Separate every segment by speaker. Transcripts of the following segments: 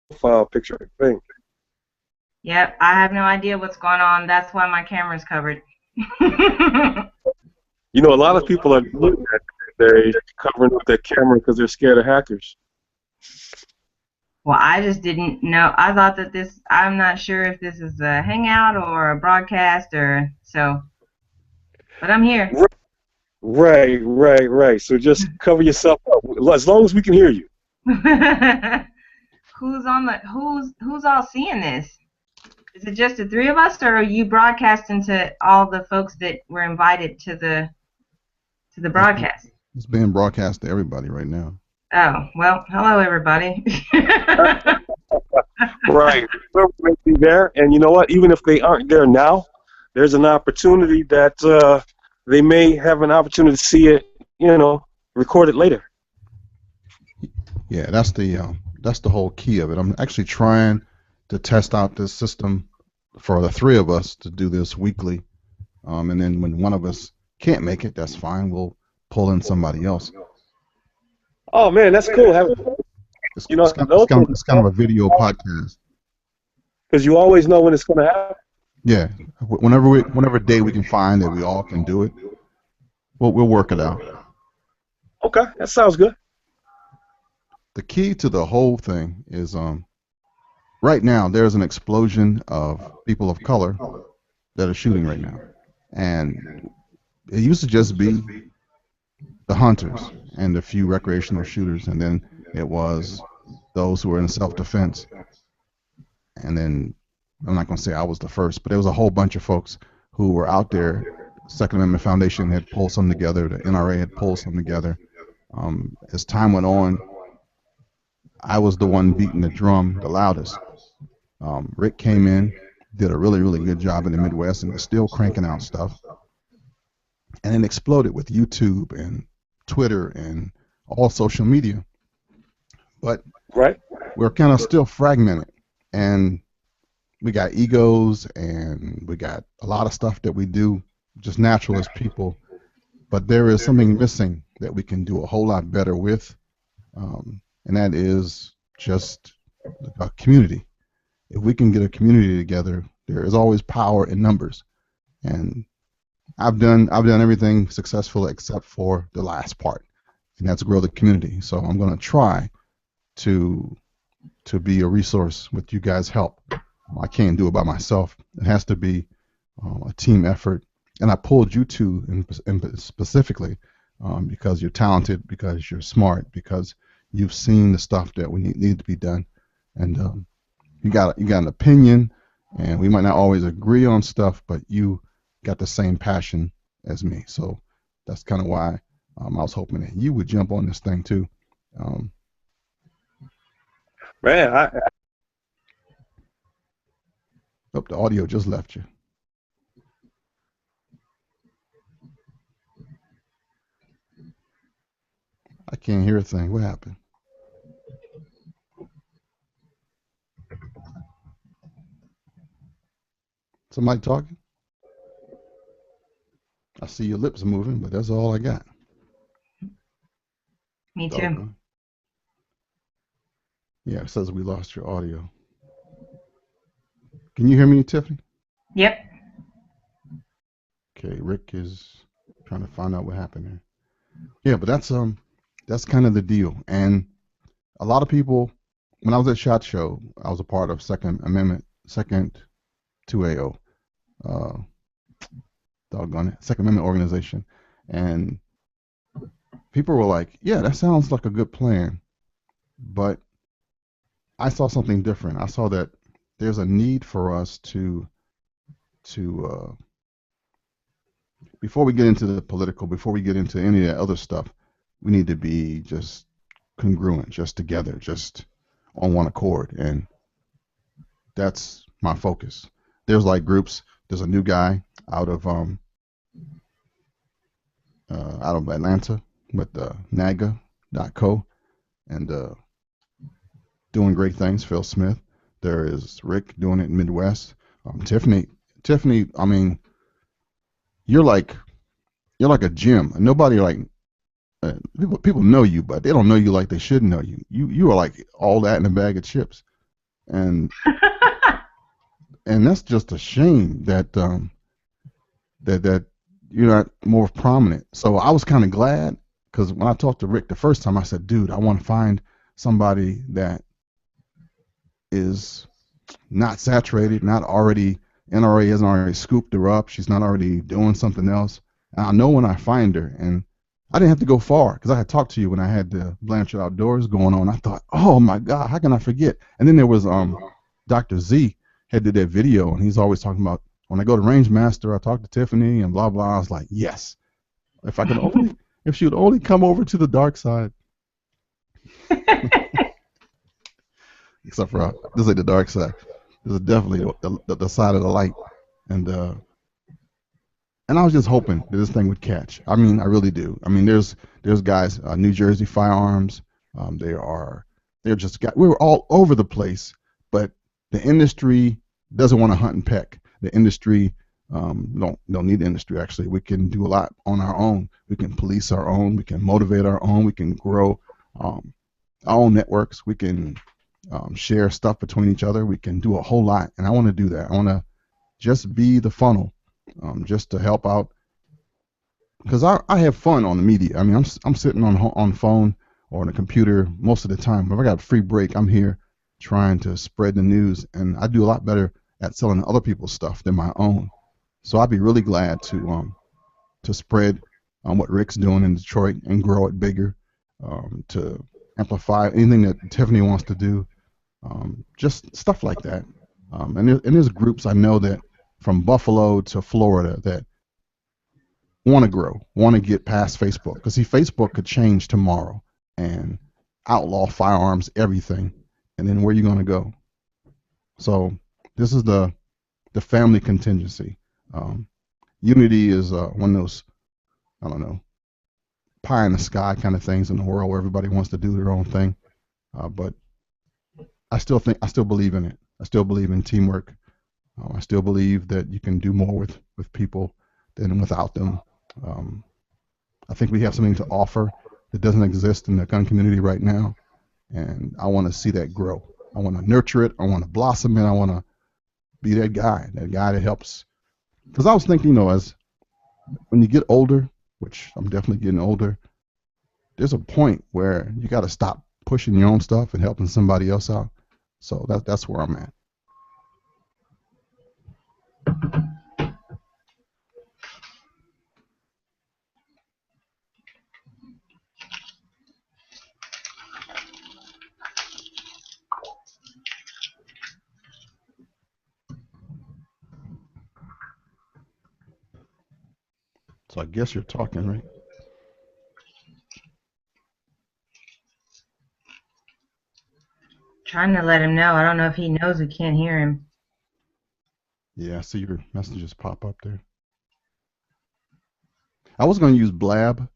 Speaker 1: profile picture, I think.
Speaker 2: Yep, I have no idea what's going on. That's why my camera's covered.
Speaker 1: You know, a lot of people are doing that. They're covering up their camera because they're scared of hackers.
Speaker 2: Well, I just didn't know. I thought that I'm not sure if this is a hangout or a broadcast or so, but I'm here.
Speaker 1: Right. So just cover yourself up as long as we can hear you.
Speaker 2: Who's all seeing this? Is it just the three of us, or are you broadcasting to all the folks that were invited to the
Speaker 3: It's,
Speaker 2: broadcast?
Speaker 3: it's being broadcast to everybody right now.
Speaker 2: Oh, well, hello everybody.
Speaker 1: Right. Whoever may be there, and you know what? Even if they aren't there now, there's an opportunity that they may have an opportunity to see it, recorded later.
Speaker 3: Yeah, that's the whole key of it. I'm actually trying to test out this system for the three of us to do this weekly, and then when one of us can't make it, that's fine. We'll pull in somebody else.
Speaker 1: Oh man, that's cool.
Speaker 3: It's kind of a video podcast.
Speaker 1: Because you always know when it's going to happen.
Speaker 3: Yeah, whenever day we can find that we all can do it, we'll work it out.
Speaker 1: Okay, that sounds good.
Speaker 3: The key to the whole thing is right now there's an explosion of people of color that are shooting right now, and it used to just be the hunters and a few recreational shooters, and then it was those who were in self-defense, and then I'm not going to say I was the first, but there was a whole bunch of folks who were out there. Second Amendment Foundation had pulled some together. The NRA had pulled some together. As time went on, I was the one beating the drum the loudest. Rick came in, did a really, really good job in the Midwest, and is still cranking out stuff. And it exploded with YouTube and Twitter and all social media. But
Speaker 1: right,
Speaker 3: we're kind of still fragmented, and we got egos, and we got a lot of stuff that we do just natural as people. But there is something missing that we can do a whole lot better with, and that is just a community. If we can get a community together, there is always power in numbers. And I've done everything successful except for the last part, and that's grow the community. So I'm going to try to be a resource with you guys' help. I can't do it by myself. It has to be a team effort. And I pulled you two in specifically because you're talented, because you're smart, because you've seen the stuff that we need to be done, and you got an opinion, and we might not always agree on stuff, but you got the same passion as me. So that's kind of why I was hoping that you would jump on this thing too.
Speaker 1: man.
Speaker 3: Oh, the audio just left you. I can't hear a thing. What happened? Somebody talking? I see your lips moving, but that's all I got.
Speaker 2: Me too.
Speaker 3: Doggone. Yeah, it says we lost your audio. Can you hear me, Tiffany?
Speaker 2: Yep.
Speaker 3: Okay, Rick is trying to find out what happened there. Yeah, but that's kind of the deal. And a lot of people, when I was at SHOT Show, I was a part of Second Amendment, Second 2AO, doggone it, Second Amendment organization, and people were like, "Yeah, that sounds like a good plan," but I saw something different. I saw that there's a need for us to before we get into the political, before we get into any of that other stuff, we need to be just congruent, just together, just on one accord, and that's my focus. There's like groups. There's a new guy out of Atlanta with NAGA.co, and doing great things. Phil Smith. There is Rick doing it in Midwest. Tiffany. I mean, you're like a gym. Nobody like people know you, but they don't know you like they should know you. You are like all that in a bag of chips. and that's just a shame that that you're not more prominent. So I was kind of glad, because when I talked to Rick the first time, I said, dude, I want to find somebody that is not saturated, not already, NRA hasn't already scooped her up, she's not already doing something else. And I know when I find her, and I didn't have to go far, because I had talked to you when I had the Blanchard Outdoors going on. I thought, oh my God, how can I forget? And then there was Dr. Z had did that video, and he's always talking about, when I go to Range Master, I talk to Tiffany and blah blah. I was like, yes, if I could only, if she would only come over to the dark side. Except for this ain't the dark side. This is definitely the side of the light, and I was just hoping that this thing would catch. I mean, I really do. I mean, there's guys, New Jersey Firearms. They're just we were all over the place, but the industry doesn't want to hunt and peck. The industry don't need the industry. Actually, we can do a lot on our own. We can police our own. We can motivate our own. We can grow our own networks. We can share stuff between each other. We can do a whole lot, and I want to do that. I want to just be the funnel. Just to help out, because I have fun on the media. I mean, I'm sitting on phone or on a computer most of the time. If I got a free break, I'm here trying to spread the news, and I do a lot better at selling other people's stuff than my own. So I'd be really glad to spread what Rick's doing in Detroit and grow it bigger, to amplify anything that Tiffany wants to do, just stuff like that. And there's groups I know that from Buffalo to Florida that want to grow, want to get past Facebook. Because see, Facebook could change tomorrow and outlaw firearms, everything, and then where are you going to go? So this is the family contingency. Unity is one of those, I don't know, pie in the sky kind of things in the world where everybody wants to do their own thing. But I still believe in it. I still believe in teamwork. I still believe that you can do more with people than without them. I think we have something to offer that doesn't exist in the gun community right now, and I want to see that grow. I want to nurture it. I want to blossom it. I want to be that guy that helps. Because I was thinking, as when you get older, which I'm definitely getting older, there's a point where you got to stop pushing your own stuff and helping somebody else out. So that's where I'm at. So I guess you're talking, right?
Speaker 2: Trying to let him know. I don't know if he knows we can't hear him.
Speaker 3: Yeah, I see your messages pop up there. I was going to use Blab,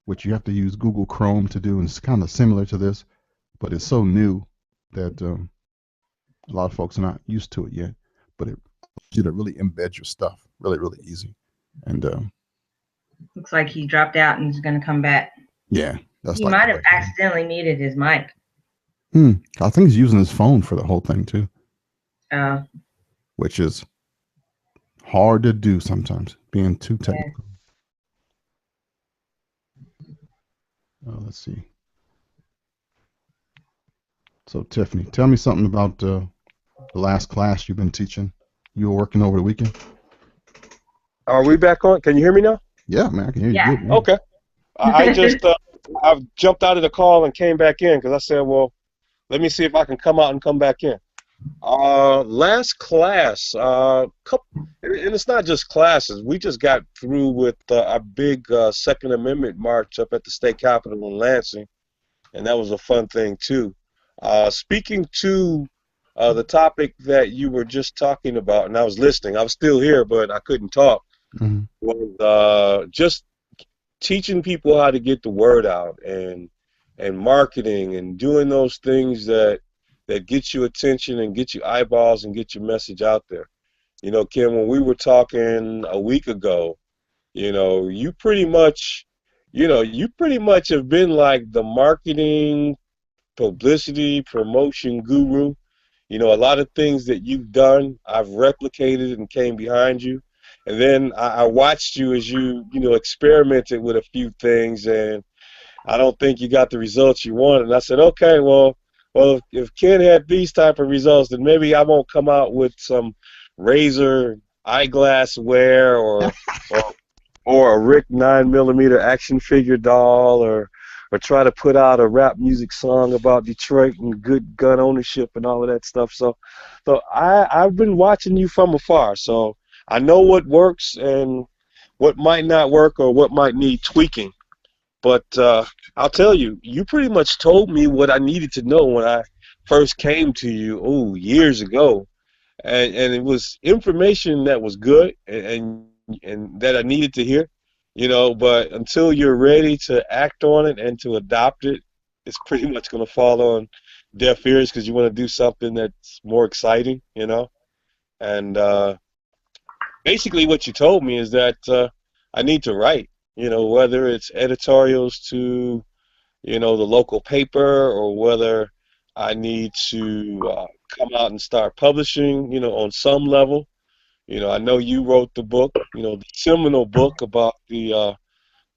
Speaker 3: which you have to use Google Chrome to do, and it's kind of similar to this, but it's so new that a lot of folks are not used to it yet. But it allows you to really embed your stuff really, really easy. And
Speaker 2: looks like he dropped out and is going to come back.
Speaker 3: Yeah, that's
Speaker 2: he
Speaker 3: like
Speaker 2: might have accidentally muted his mic.
Speaker 3: I think he's using his phone for the whole thing too. Which is hard to do sometimes, being too technical. Yeah. Let's see. So Tiffany, tell me something about the last class you've been teaching. You were working over the weekend.
Speaker 1: Are we back on? Can you hear me now?
Speaker 3: Yeah, man, I can hear you good. Man.
Speaker 1: Okay. I just I jumped out of the call and came back in because I said, well, let me see if I can come out and come back in. Last class, and it's not just classes. We just got through with our big Second Amendment march up at the state capitol in Lansing, and that was a fun thing too. Speaking to the topic that you were just talking about, and I was listening. I was still here, but I couldn't talk. Was just teaching people how to get the word out and marketing and doing those things that get you attention and get you eyeballs and get your message out there. Ken, when we were talking a week ago, you pretty much have been like the marketing, publicity, promotion guru. You know, a lot of things that you've done, I've replicated and came behind you. And then I watched you as you know, experimented with a few things, and I don't think you got the results you wanted. And I said, okay, well, if Ken had these type of results, then maybe I won't come out with some razor eyeglass wear or or a Rick 9mm action figure doll, or try to put out a rap music song about Detroit and good gun ownership and all of that stuff. So I've been watching you from afar, so I know what works and what might not work or what might need tweaking. But I'll tell you, you pretty much told me what I needed to know when I first came to you, oh, years ago, and it was information that was good and that I needed to hear, you know. But until you're ready to act on it and to adopt it, it's pretty much going to fall on deaf ears because you want to do something that's more exciting, you know. And basically, what you told me is that I need to write, you know, whether it's editorials to, you know, the local paper, or whether I need to come out and start publishing, you know, on some level. You know, I know you wrote the book, you know, the seminal book about the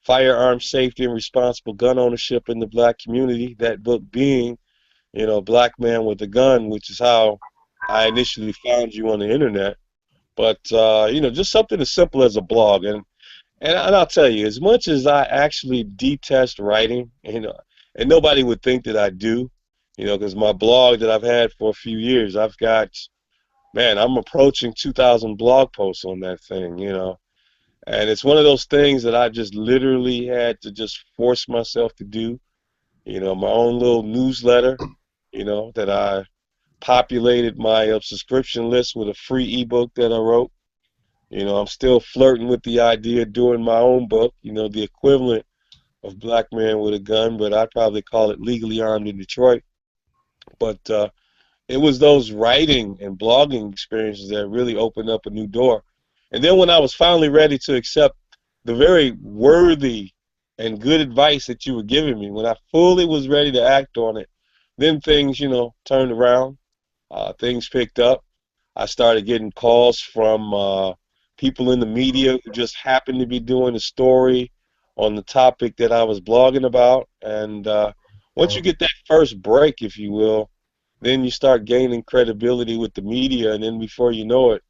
Speaker 1: firearm safety and responsible gun ownership in the black community. That book being, you know, Black Man with a Gun, which is how I initially found you on the internet. But you know, just something as simple as a blog, and I'll tell you, as much as I actually detest writing, you know, and nobody would think that I do, you know, because my blog that I've had for a few years, I've got, man, I'm approaching 2,000 blog posts on that thing, you know. And it's one of those things that I just literally had to just force myself to do, you know, my own little newsletter, you know, that I populated my subscription list with a free ebook that I wrote. You know, I'm still flirting with the idea of doing my own book, you know, the equivalent of Black Man with a Gun, but I'd probably call it Legally Armed in Detroit. But it was those writing and blogging experiences that really opened up a new door. And then when I was finally ready to accept the very worthy and good advice that you were giving me, when I fully was ready to act on it, then things, you know, turned around. Things picked up. I started getting calls from people in the media who just happened to be doing a story on the topic that I was blogging about. And once you get that first break, if you will, then you start gaining credibility with the media, and then before you know it,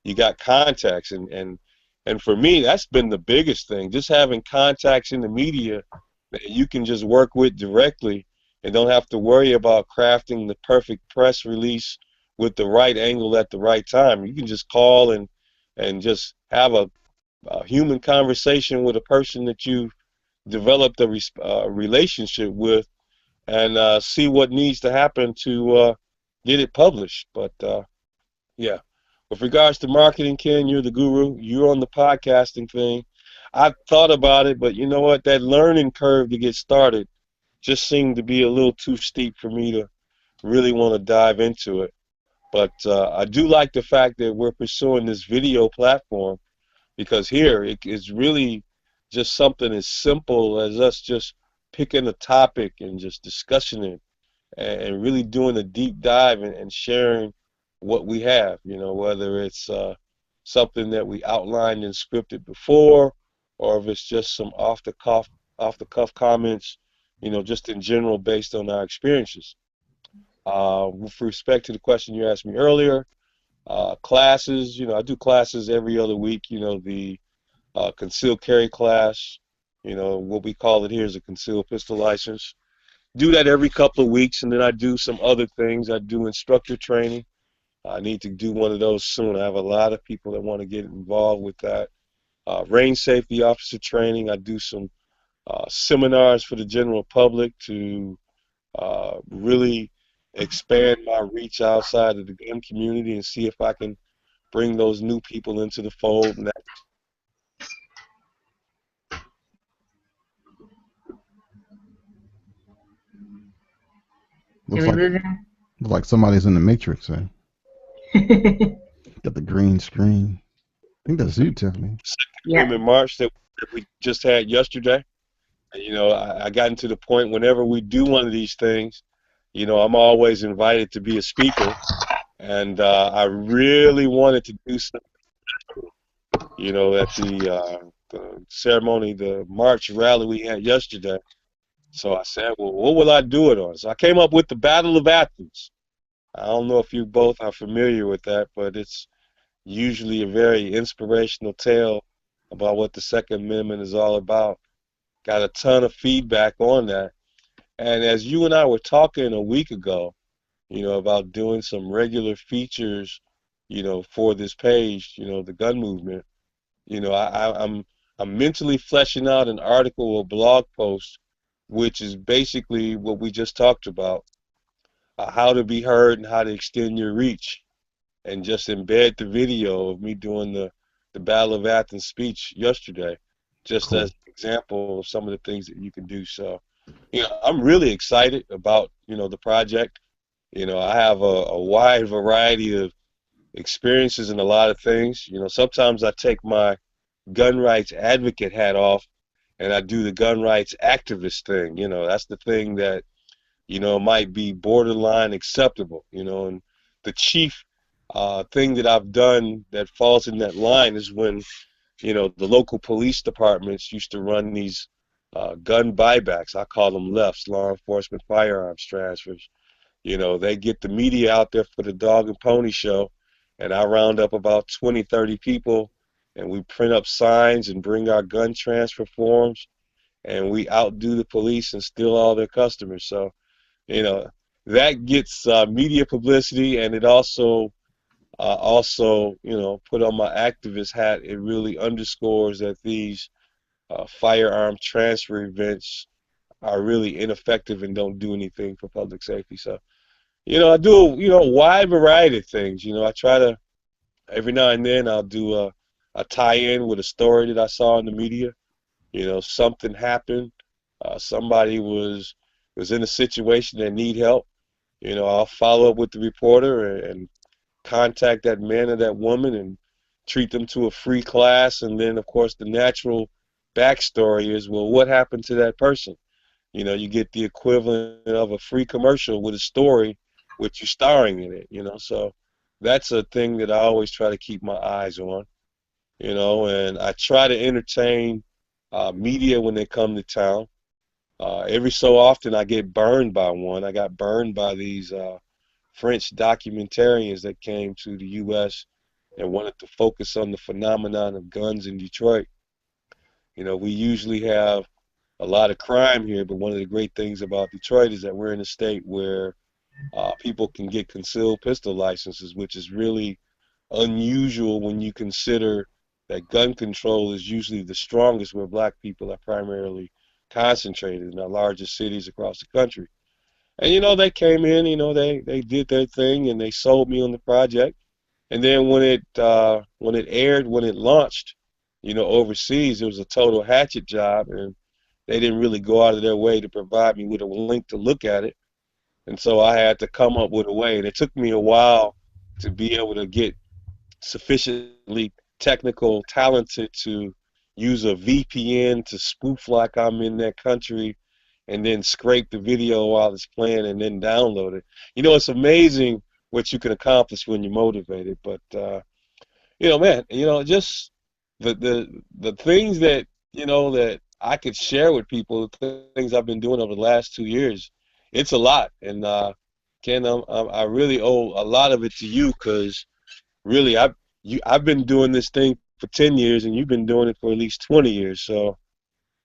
Speaker 1: you got contacts. And for me, that's been the biggest thing, just having contacts in the media that you can just work with directly and don't have to worry about crafting the perfect press release with the right angle at the right time. You can just call and just have a human conversation with a person that you've developed a relationship with, and see what needs to happen to get it published. But yeah, with regards to marketing, Ken, you're the guru. You're on the podcasting thing. I've thought about it, but you know what? That learning curve to get started just seemed to be a little too steep for me to really want to dive into it. But I do like the fact that we're pursuing this video platform, because here it is really just something as simple as us just picking a topic and just discussing it, and really doing a deep dive and sharing what we have, you know, whether it's something that we outlined and scripted before, or if it's just some off the cuff comments, you know, just in general based on our experiences. With respect to the question you asked me earlier, classes, you know, I do classes every other week, you know, the concealed carry class, you know, what we call it here is a concealed pistol license. Do that every couple of weeks, and then I do some other things. I do instructor training. I need to do one of those soon. I have a lot of people that want to get involved with that. Range safety officer training. I do some seminars for the general public to really expand my reach outside of the gun community and see if I can bring those new people into the fold. And
Speaker 2: Did
Speaker 3: Looks
Speaker 2: we
Speaker 3: like
Speaker 2: lose him?
Speaker 3: looks like somebody's in the Matrix. Eh? Got the green screen. I think that's you, Tiffany.
Speaker 2: Yeah.
Speaker 1: in March that we just had yesterday. You know, I gotten to the point whenever we do one of these things, I'm always invited to be a speaker, and I really wanted to do something, at the ceremony, the March rally we had yesterday. So I said, well, what will I do it on? So I came up with the Battle of Athens. I don't know if you both are familiar with that, but it's usually a very inspirational tale about what the Second Amendment is all about. Got a ton of feedback on that. And as you and I were talking a week ago, about doing some regular features, for this page, the gun movement, I'm mentally fleshing out an article or blog post, which is basically what we just talked about, how to be heard and how to extend your reach, and just embed the video of me doing the Battle of Athens speech yesterday, just
Speaker 3: Cool.
Speaker 1: as an example of some of the things that you can do. So, I'm really excited about, the project. I have a wide variety of experiences in a lot of things. Sometimes I take my gun rights advocate hat off and I do the gun rights activist thing. That's the thing that, might be borderline acceptable, and the chief thing that I've done that falls in that line is when, the local police departments used to run these gun buybacks. I call them LEFs, law enforcement firearms transfers. They get the media out there for the dog and pony show, and I round up about 20, 30 people, and we print up signs and bring our gun transfer forms, and we outdo the police and steal all their customers. So, you know, that gets media publicity, and it also, put on my activist hat, it really underscores that these firearm transfer events are really ineffective and don't do anything for public safety. So, I do, a wide variety of things. I try to, every now and then, I'll do a tie-in with a story that I saw in the media. Something happened. Somebody was in a situation that need help. I'll follow up with the reporter and contact that man or that woman and treat them to a free class. And then, of course, the natural backstory is, well, what happened to that person? You get the equivalent of a free commercial with a story with you starring in it, So that's a thing that I always try to keep my eyes on, and I try to entertain media when they come to town. Every so often I get burned by one. I got burned by these French documentarians that came to the U.S. and wanted to focus on the phenomenon of guns in Detroit. We usually have a lot of crime here, but one of the great things about Detroit is that we're in a state where people can get concealed pistol licenses, which is really unusual when you consider that gun control is usually the strongest where black people are primarily concentrated in our largest cities across the country. And they came in, they did their thing and they sold me on the project. And then when it launched, overseas, it was a total hatchet job, and they didn't really go out of their way to provide me with a link to look at it. And so I had to come up with a way. And it took me a while to be able to get sufficiently technical, talented to use a VPN to spoof like I'm in that country and then scrape the video while it's playing and then download it. It's amazing what you can accomplish when you're motivated. But, man, just the things that, that I could share with people, the things I've been doing over the last 2 years, it's a lot. And, Ken, I really owe a lot of it to you because really I've been doing this thing for 10 years and you've been doing it for at least 20 years. So,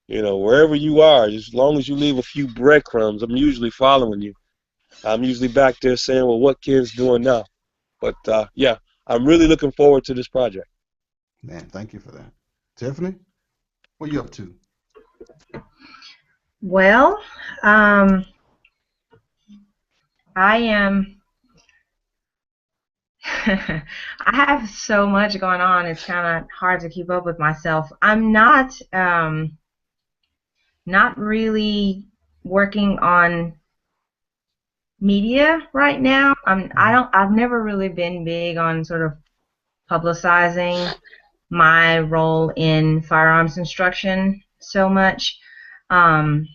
Speaker 1: wherever you are, as long as you leave a few breadcrumbs, I'm usually following you. I'm usually back there saying, well, what Ken's doing now? But, yeah, I'm really looking forward to this project.
Speaker 3: Man, thank you for that. Tiffany, what are you up to?
Speaker 2: Well, I am. I have so much going on. It's kind of hard to keep up with myself. I'm not really working on media right now. I've never really been big on sort of publicizing my role in firearms instruction so much. Um,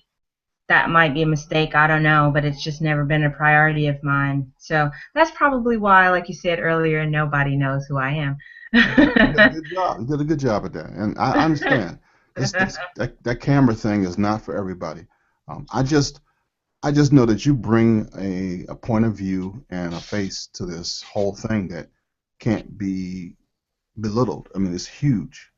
Speaker 2: that might be a mistake. I don't know, but it's just never been a priority of mine. So that's probably why, like you said earlier, nobody knows who I am.
Speaker 3: You did a good job. You did a good job at that, and I understand. That camera thing is not for everybody. I just know that you bring a point of view and a face to this whole thing that can't be belittled. I mean, it's huge.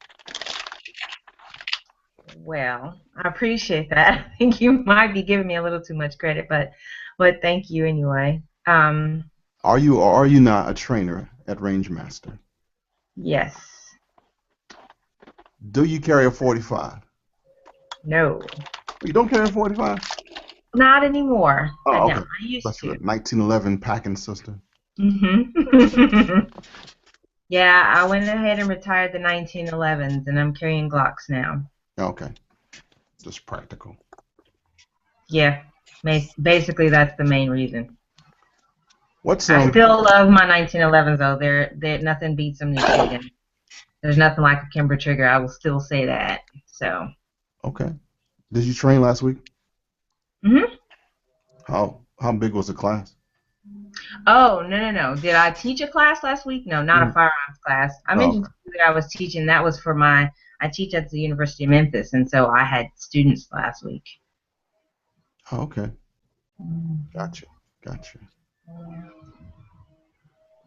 Speaker 2: Well, I appreciate that. I think you might be giving me a little too much credit, but thank you anyway.
Speaker 3: Are you or are you not a trainer at Range Master?
Speaker 2: Yes.
Speaker 3: Do you carry a 45?
Speaker 2: No.
Speaker 3: You don't carry a 45?
Speaker 2: Not anymore. But
Speaker 3: Oh,
Speaker 2: no,
Speaker 3: okay.
Speaker 2: I used
Speaker 3: That's the
Speaker 2: to.
Speaker 3: 1911 packing system.
Speaker 2: Yeah, I went ahead and retired the 1911s, and I'm carrying Glocks now.
Speaker 3: Okay, just practical.
Speaker 2: Yeah, basically that's the main reason.
Speaker 3: What's
Speaker 2: I still love my 1911s though. They're nothing beats them to shoot in. There's nothing like a Kimber trigger. I will still say that. So.
Speaker 3: Okay. Did you train last week?
Speaker 2: Mhm.
Speaker 3: How big was the class?
Speaker 2: Oh, no. Did I teach a class last week? No, not a firearms class. I
Speaker 3: Oh,
Speaker 2: mentioned
Speaker 3: okay.
Speaker 2: to you that I was teaching. That was for I teach at the University of Memphis, and so I had students last week.
Speaker 3: Oh, okay. Gotcha.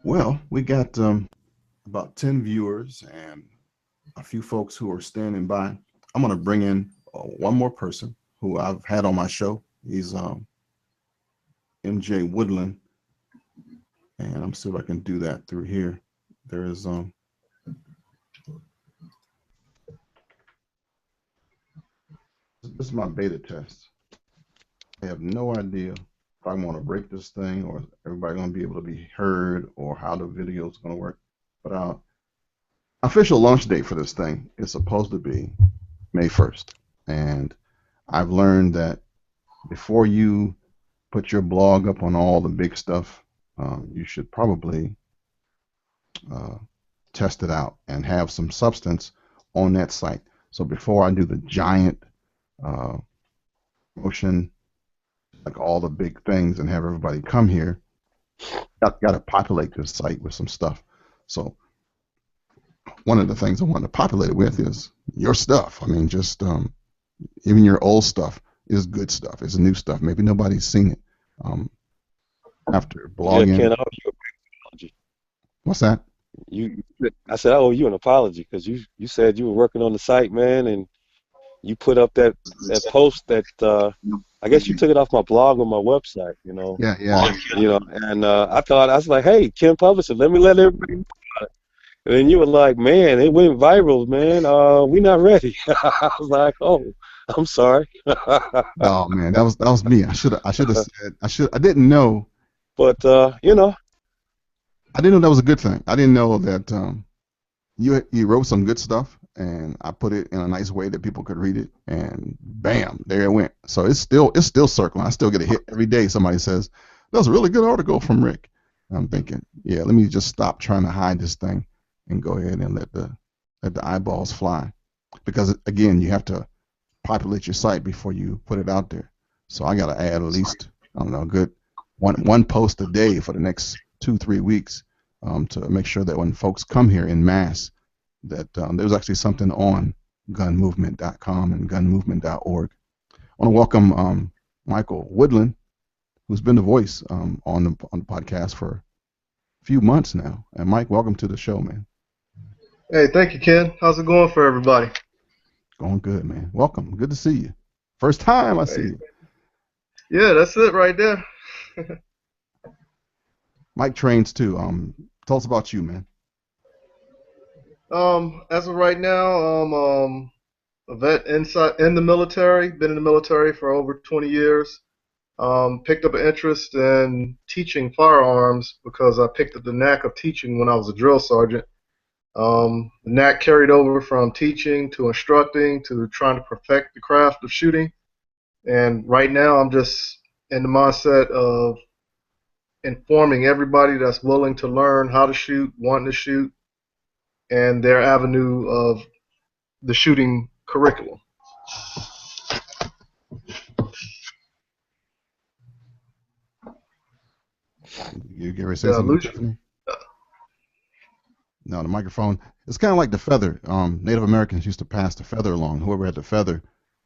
Speaker 3: Well, we got about 10 viewers and a few folks who are standing by. I'm going to bring in one more person who I've had on my show. He's MJ Woodland, and I'm see if I can do that through here. There's this is my beta test. I have no idea if I want to break this thing or everybody going to be able to be heard or how the video is going to work. But official launch date for this thing is supposed to be May 1st. And I've learned that before you put your blog up on all the big stuff, you should probably test it out and have some substance on that site. So before I do the giant motion, like all the big things, and have everybody come here, got to populate this site with some stuff. So one of the things I want to populate it with is your stuff. I mean, just even your old stuff is good stuff. It's new stuff. Maybe nobody's seen it. After
Speaker 1: Yeah,
Speaker 3: blogging,
Speaker 1: Ken, I owe you an apology.
Speaker 3: what's that?
Speaker 1: I said I owe you an apology because you said you were working on the site, man, and you put up that post that I guess you took it off my blog or my website,
Speaker 3: Yeah.
Speaker 1: and I was like, hey, Ken Publisher, let everybody know. And then you were like, man, it went viral, man. We not ready. I was like, oh, I'm sorry.
Speaker 3: Oh man, that was me. I should have said I didn't know.
Speaker 1: But
Speaker 3: I didn't know that was a good thing. I didn't know that you wrote some good stuff, and I put it in a nice way that people could read it, and bam, there it went. So it's still circling. I still get a hit every day. Somebody says that was a really good article from Rick. And I'm thinking, yeah, let me just stop trying to hide this thing and go ahead and let the eyeballs fly, because again, you have to populate your site before you put it out there. So I got to add at least, I don't know, a good one post a day for the next 2-3 weeks, to make sure that when folks come here in mass, that there's actually something on gunmovement.com and gunmovement.org. I want to welcome Michael Woodland, who's been the voice on the podcast for a few months now. And Mike, welcome to the show, man.
Speaker 4: Hey, thank you, Ken. How's it going for everybody?
Speaker 3: Going good, man. Welcome. Good to see you. First time I see you.
Speaker 4: Yeah, that's it right there.
Speaker 3: Mike trains too. Tell us about you, man.
Speaker 4: As of right now, I'm a vet in the military. Been in the military for over 20 years. Picked up an interest in teaching firearms because I picked up the knack of teaching when I was a drill sergeant. The knack carried over from teaching to instructing to trying to perfect the craft of shooting. And right now, I'm just in the mindset of informing everybody that's willing to learn how to shoot, wanting to shoot, and their avenue of the shooting curriculum.
Speaker 3: You get ready to say
Speaker 4: Yeah,
Speaker 3: something,
Speaker 4: Lucian.
Speaker 3: Tiffany? No, the microphone. It's kind of like the feather. Native Americans used to pass the feather along. Whoever had the feather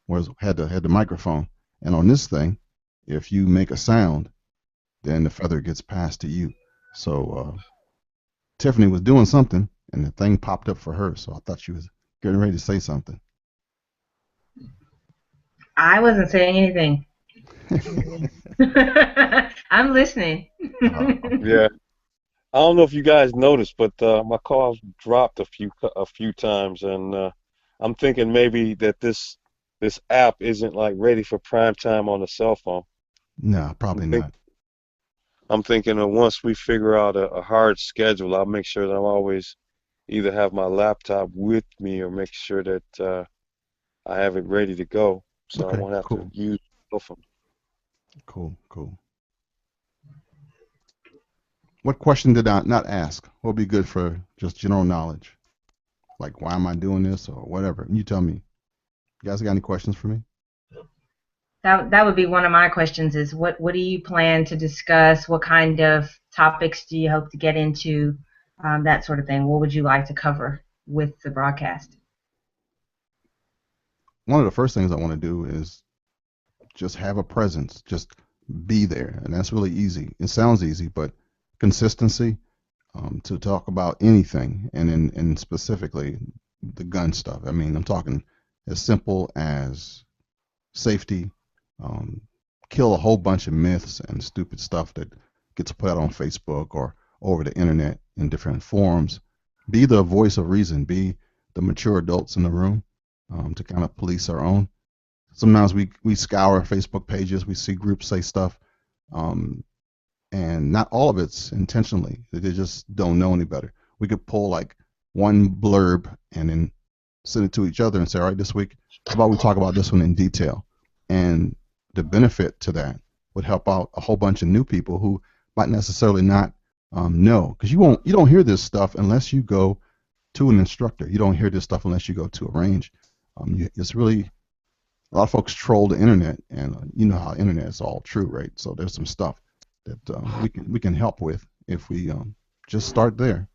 Speaker 3: had the microphone. And on this thing, if you make a sound, then the feather gets passed to you. So Tiffany was doing something, and the thing popped up for her. So I thought she was getting ready to say something.
Speaker 2: I wasn't saying anything. I'm listening.
Speaker 1: Yeah. I don't know if you guys noticed, but my calls dropped a few times, and I'm thinking maybe that this app isn't like ready for prime time on the cell phone.
Speaker 3: No,
Speaker 1: I'm
Speaker 3: probably
Speaker 1: think
Speaker 3: not.
Speaker 1: I'm thinking that once we figure out a hard schedule, I'll make sure that I'm always either have my laptop with me or make sure that I have it ready to go, so I
Speaker 3: Okay,
Speaker 1: won't have to
Speaker 3: cool,
Speaker 1: use both of them.
Speaker 3: cool. What question did I not ask? What would be good for just general knowledge? Like, why am I doing this or whatever? You tell me. You guys got any questions for me?
Speaker 2: That would be one of my questions is what do you plan to discuss? What kind of topics do you hope to get into? That sort of thing. What would you like to cover with the broadcast?
Speaker 3: One of the first things I want to do is just have a presence, just be there. And that's really easy. It sounds easy, but consistency to talk about anything and specifically the gun stuff. I mean, I'm talking as simple as safety, um, kill a whole bunch of myths and stupid stuff that gets put out on Facebook or over the internet in different forums. Be the voice of reason, be the mature adults in the room to kind of police our own. Sometimes we scour Facebook pages, we see groups say stuff, um, and not all of it's intentionally. They just don't know any better. We could pull like one blurb and then send it to each other and say, all right, this week, how about we talk about this one in detail? And the benefit to that would help out a whole bunch of new people who might necessarily not know, because you don't hear this stuff unless you go to an instructor. You don't hear this stuff unless you go to a range. It's really a lot of folks troll the internet, and you know how internet is all true, right? So there's some stuff that we can help with if we just start there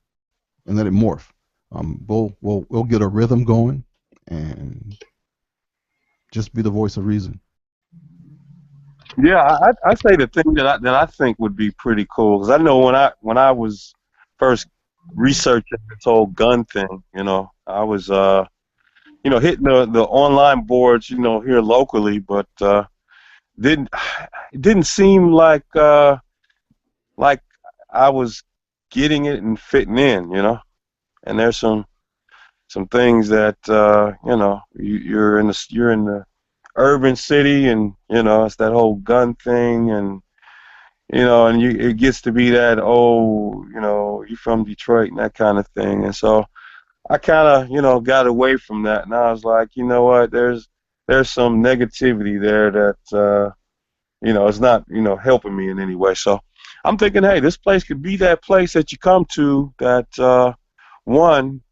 Speaker 3: and let it morph. We'll get a rhythm going and just be the voice of reason.
Speaker 1: Yeah, I say the thing that I think would be pretty cool because I know when I was first researching this whole gun thing, I was hitting the online boards, here locally, but didn't it didn't seem like I was getting it and fitting in. And there's some things that you're in the urban city, and it's that whole gun thing, and it gets to be that, oh, you're from Detroit and that kind of thing. And so I kind of got away from that, and I was like, you know what, there's some negativity there that it's not helping me in any way. So I'm thinking, hey, this place could be that place that you come to that one,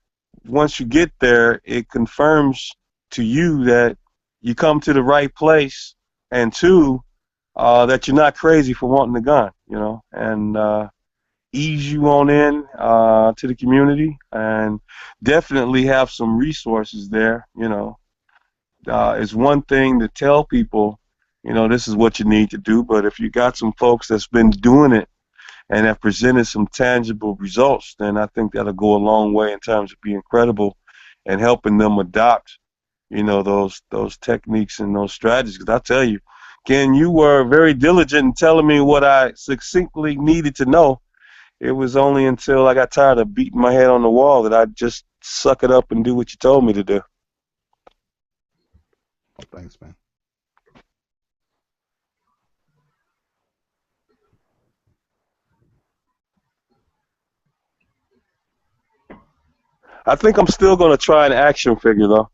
Speaker 1: once you get there, it confirms to you that you come to the right place, and two, that you're not crazy for wanting the gun, and ease you on in to the community, and definitely have some resources there. It's one thing to tell people, this is what you need to do, but if you got some folks that's been doing it and have presented some tangible results, then I think that'll go a long way in terms of being credible and helping them adopt, those techniques and those strategies. Because I tell you, Ken, you were very diligent in telling me what I succinctly needed to know. It was only until I got tired of beating my head on the wall that I just suck it up and do what you told me to do.
Speaker 3: Thanks, man.
Speaker 1: I think I'm still going to try an action figure, though.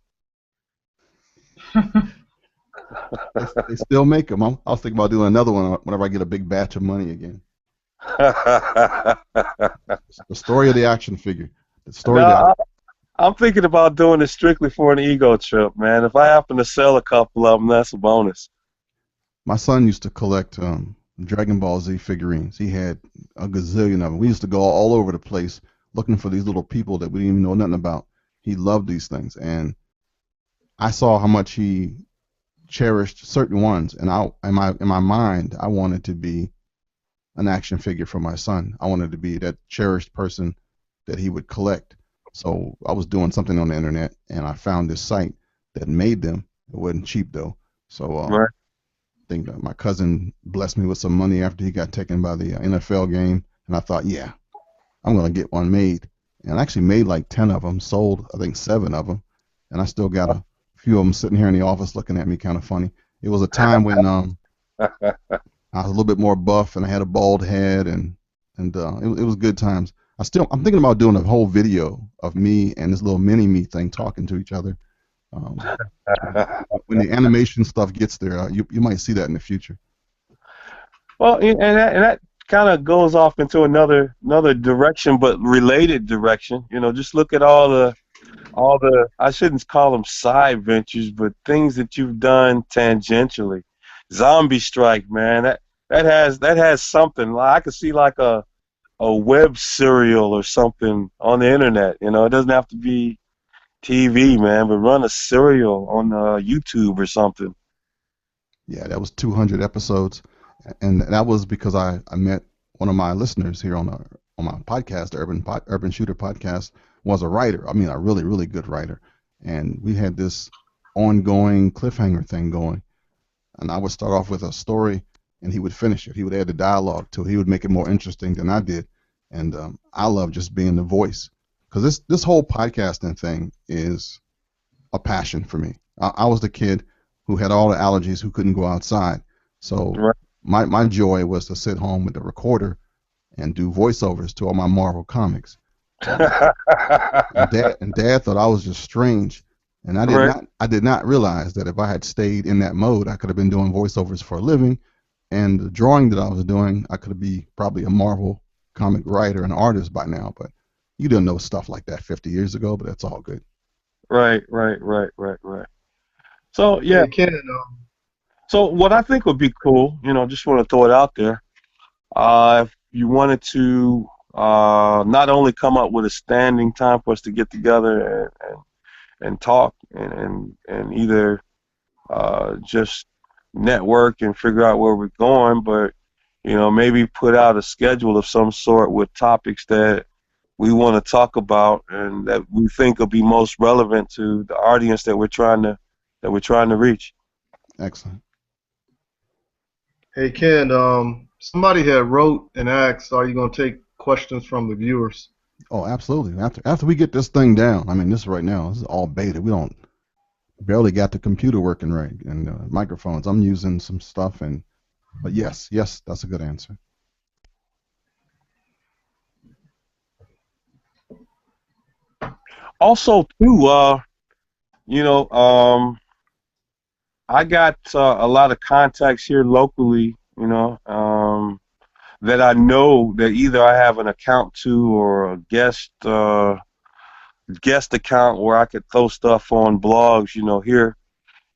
Speaker 3: They still make them. I was thinking about doing another one whenever I get a big batch of money again. The story of the action figure. The story
Speaker 1: No,
Speaker 3: that
Speaker 1: I'm thinking about doing it strictly for an ego trip, man. If I happen to sell a couple of them, that's a bonus.
Speaker 3: my son used to collect Dragon Ball Z figurines. He had a gazillion of them. We used to go all over the place looking for these little people that we didn't even know nothing about. He loved these things, and I saw how much he cherished certain ones, and in my mind, I wanted to be an action figure for my son. I wanted to be that cherished person that he would collect. So I was doing something on the internet, and I found this site that made them. It wasn't cheap though. So
Speaker 1: Right.
Speaker 3: I think that my cousin blessed me with some money after he got taken by the NFL game, and I thought, yeah, I'm gonna get one made. And I actually made like 10 of them, sold I think 7 of them, and I still got a few of them sitting here in the office looking at me kind of funny. It was a time when I was a little bit more buff and I had a bald head, and it was good times. I'm thinking about doing a whole video of me and this little mini me thing talking to each other. Um, when the animation stuff gets there, you might see that in the future.
Speaker 1: Well, and that kind of goes off into another direction, but related direction. Just look at all the I shouldn't call them side ventures, but things that you've done tangentially. Zombie Strike, man, that has something. I could see like a web serial or something on the internet. It doesn't have to be TV, man, but run a serial on YouTube or something.
Speaker 3: Yeah, that was 200 episodes, and that was because I met one of my listeners here on my podcast, the Urban Shooter podcast, was a writer. I mean, a really really good writer, and we had this ongoing cliffhanger thing going. And I would start off with a story, and he would finish it. He would add the dialogue to it. He would make it more interesting than I did, and I love just being the voice because this whole podcasting thing is a passion for me. I was the kid who had all the allergies, who couldn't go outside. So
Speaker 1: Right.
Speaker 3: my joy was to sit home with the recorder and do voiceovers to all my Marvel comics. And, and Dad thought I was just strange, and
Speaker 1: Right.
Speaker 3: I did not realize that if I had stayed in that mode, I could have been doing voiceovers for a living, and the drawing that I was doing, I could be probably a Marvel comic writer and artist by now. But you didn't know stuff like that 50 years ago, but that's all good.
Speaker 1: Right. Right. Right. Right. Right. So yeah.
Speaker 4: Hey, Ken,
Speaker 1: So what I think would be cool, just want to throw it out there. If you wanted to not only come up with a standing time for us to get together and talk and either just network and figure out where we're going, but maybe put out a schedule of some sort with topics that we want to talk about and that we think will be most relevant to the audience that we're trying to reach.
Speaker 3: Excellent.
Speaker 4: hey Ken, somebody had wrote and asked, are you going to take questions from the viewers?
Speaker 3: Oh, absolutely. After we get this thing down, I mean, this right now, this is all beta. We don't barely got the computer working right and microphones. I'm using some stuff, but yes, that's a good answer.
Speaker 1: Also, too, I got a lot of contacts here locally, that I know that either I have an account to or a guest account where I could throw stuff on blogs, here.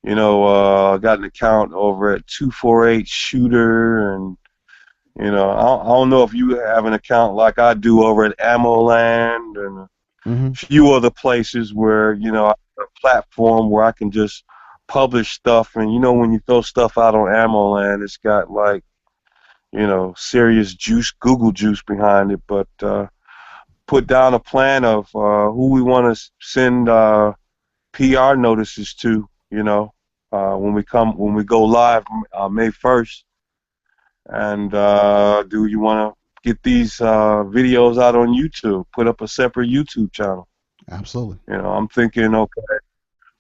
Speaker 1: I got an account over at 248 Shooter, and I don't know if you have an account like I do over at AmmoLand and a
Speaker 3: Hmm.
Speaker 1: few other places where I have a platform where I can just publish stuff, and when you throw stuff out on AmmoLand, it's got like serious juice, Google juice behind it, but put down a plan of who we want to send PR notices to, when we go live May 1st, and do you want to get these videos out on YouTube? Put up a separate YouTube channel.
Speaker 3: Absolutely.
Speaker 1: I'm thinking, okay,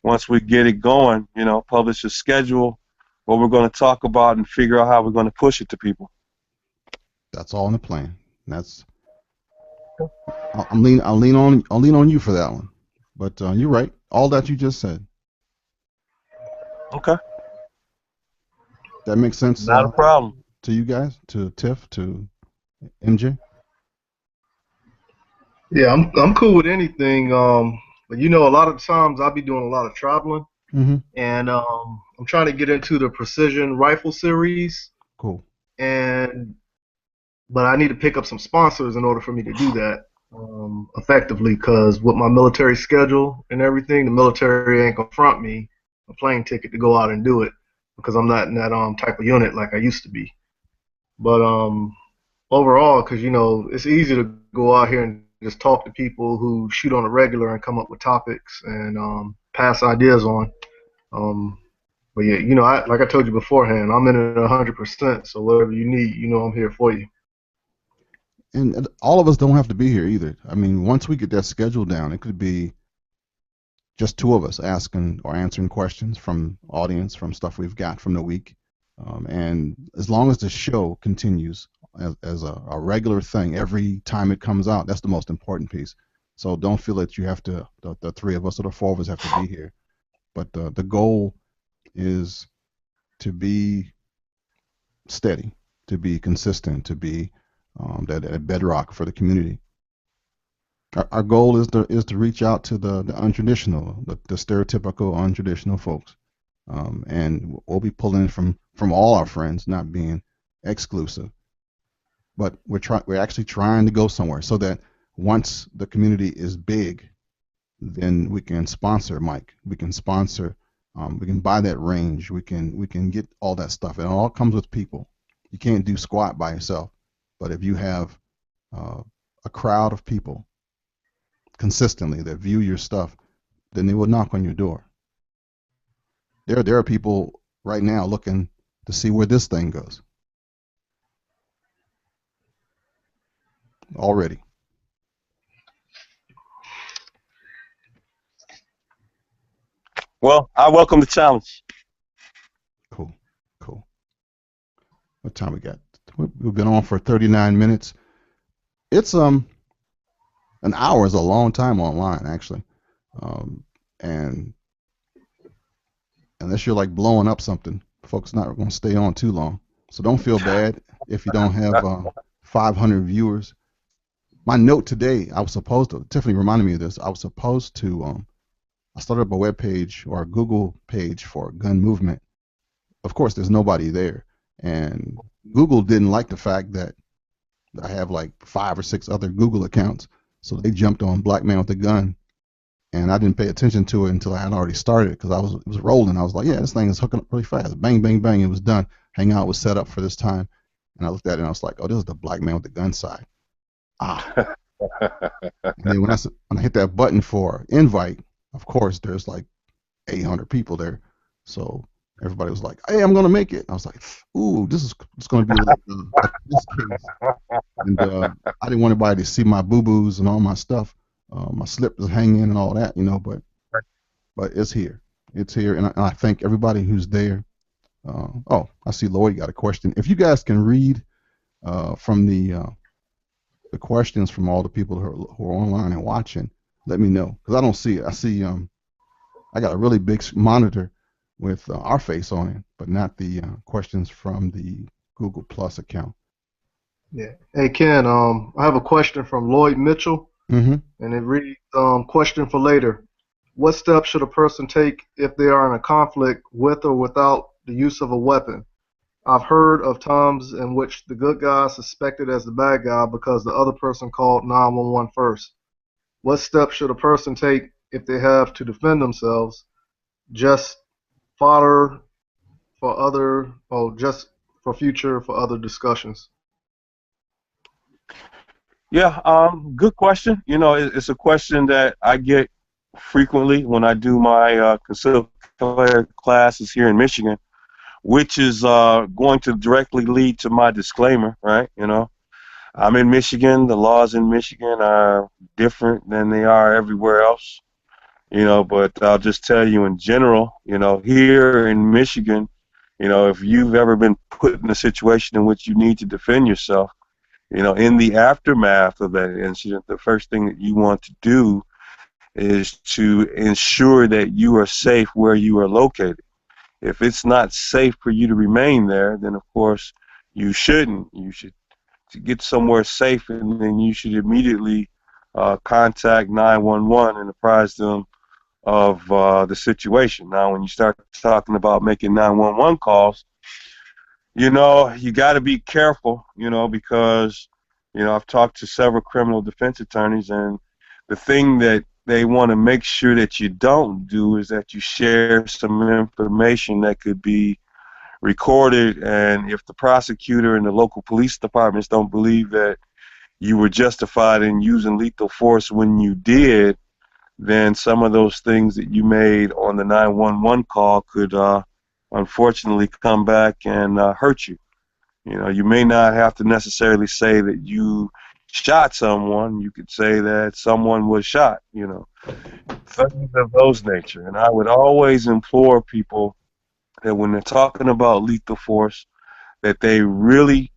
Speaker 1: once we get it going, publish a schedule, what we're going to talk about, and figure out how we're going to push it to people.
Speaker 3: That's all in the plan. That's I'll lean on you for that one. But you're right. All that you just said.
Speaker 1: Okay,
Speaker 3: That makes sense
Speaker 1: not a problem.
Speaker 3: to you guys, to Tiff, to MJ.
Speaker 4: Yeah, I'm cool with anything. But a lot of times I'll be doing a lot of traveling,
Speaker 3: Mm-hmm.
Speaker 4: and I'm trying to get into the precision rifle series.
Speaker 3: Cool.
Speaker 4: and but I need to pick up some sponsors in order for me to do that effectively. Because with my military schedule and everything, the military ain't gonna front me a plane ticket to go out and do it because I'm not in that type of unit like I used to be. But overall, because it's easy to go out here and just talk to people who shoot on a regular and come up with topics and pass ideas on. Um, but yeah, like I told you beforehand, I'm in it 100%. So whatever you need, I'm here for you.
Speaker 3: And all of us don't have to be here either. I mean, once we get that schedule down, it could be just two of us asking or answering questions from audience, from stuff we've got from the week. And as long as the show continues as a regular thing every time it comes out, that's the most important piece. So don't feel that you have to, the three of us or the four of us have to be here. But the goal is to be steady, to be consistent, to be that bedrock for the community. Our goal is to reach out to the untraditional, the stereotypical untraditional folks, and we'll be pulling from all our friends, not being exclusive. But we're actually trying to go somewhere so that once the community is big, then we can sponsor Mike. We can sponsor. We can buy that range. We can get all that stuff. It all comes with people. You can't do squat by yourself. But if you have a crowd of people consistently that view your stuff, then they will knock on your door. There are people right now looking to see where this thing goes. Already.
Speaker 1: Well, I welcome the challenge.
Speaker 3: Cool. What time we got? We've been on for 39 minutes. It's an hour is a long time online, actually. And unless you're like blowing up something, folks not going to stay on too long. So don't feel bad if you don't have 500 viewers. My note today, I was supposed to, Tiffany reminded me of this, I was supposed to, I started up a web page or a Google page for gun movement. Of course, there's nobody there. And Google didn't like the fact that I have like 5 or 6 other Google accounts. So they jumped on Black Man with a Gun. And I didn't pay attention to it until I had already started because it was rolling. I was like, yeah, this thing is hooking up really fast. Bang, bang, bang. It was done. Hangout was set up for this time. And I looked at it and I was like, oh, this is the Black Man with the Gun side. Ah. And then when I hit that button for invite, of course, there's like 800 people there. So everybody was like, hey, I'm going to make it. I was like, ooh, it's going to be like this case. And I didn't want anybody to see my boo-boos and all my stuff. My slip is hanging and all that, but it's here. It's here, and I thank everybody who's there. Oh, I see Lloyd got a question. If you guys can read from the questions from all the people who are online and watching, let me know because I don't see it. I see I got a really big monitor with our face on it, but not the questions from the Google Plus account.
Speaker 4: Yeah. Hey Ken, I have a question from Lloyd Mitchell.
Speaker 3: Mm-hmm.
Speaker 4: And it reads, question for later. What steps should a person take if they are in a conflict with or without the use of a weapon? I've heard of times in which the good guy is suspected as the bad guy because the other person called 911 first. What steps should a person take if they have to defend themselves? Just fodder for just for future for other discussions.
Speaker 1: Yeah, good question. It's a question that I get frequently when I do my concealed carry classes here in Michigan, which is going to directly lead to my disclaimer, right? I'm in Michigan. The laws in Michigan are different than they are everywhere else, but I'll just tell you in general, here in Michigan, if you've ever been put in a situation in which you need to defend yourself, in the aftermath of that incident, the first thing that you want to do is to ensure that you are safe where you are located. If it's not safe for you to remain there, then of course you shouldn't. You should to get somewhere safe, and then you should immediately contact 911 and apprise them of the situation. Now, when you start talking about making 911 calls, You got to be careful, because, I've talked to several criminal defense attorneys, and the thing that they want to make sure that you don't do is that you share some information that could be recorded, and if the prosecutor and the local police departments don't believe that you were justified in using lethal force when you did, then some of those things that you made on the 911 call could unfortunately come back and hurt you. You may not have to necessarily say that you shot someone. You could say that someone was shot, things of those nature. And I would always implore people that when they're talking about lethal force, that they really